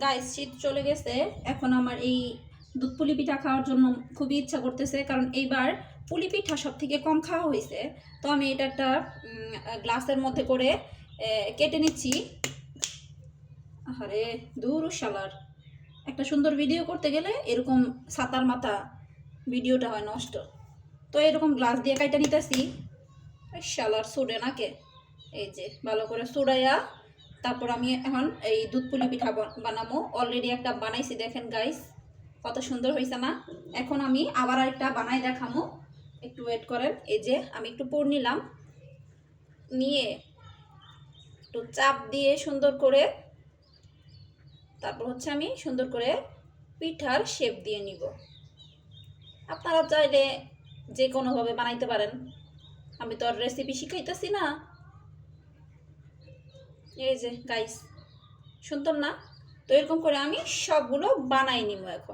Guys শীত চলে গেছে, এখন আমার এই দুধ পুলি পিঠা খাওয়ার জন্য খুবই ইচ্ছা করতেছে, কারণ এইবার পুলি পিঠা সব থেকে কম খাওয়া হয়েছে। তো আমি এটা একটা গ্লাসের মধ্যে করে কেটে নিচ্ছি। আরে দূর শালার, একটা সুন্দর ভিডিও করতে গেলে এরকম ছাতার মাথা ভিডিওটা হয় নষ্ট। তো এরকম গ্লাস দিয়ে কাইটা নিতেছি। শালার সুডে নাকে, এই যে ভালো করে সুডাইয়া তারপর আমি এখন এই দুধ পুলি পিঠা বানাবো। অলরেডি একটা বানাইছি, দেখেন গাইস কত সুন্দর হয়েছে না। এখন আমি আবার আরেকটা বানাই দেখামো, একটু ওয়েট করেন। এই যে আমি একটু পুর নিলাম, নিয়ে একটু চাপ দিয়ে সুন্দর করে তারপর হচ্ছে আমি সুন্দর করে পিঠার শেপ দিয়ে নিব। আপনারা চাইলে যে কোনোভাবে বানাইতে পারেন, আমি তো আর রেসিপি শিখাইতেছি না। এই যে গাইস, শুনতেন না? তো এরকম করে আমি সবগুলো বানাই নিব এখন।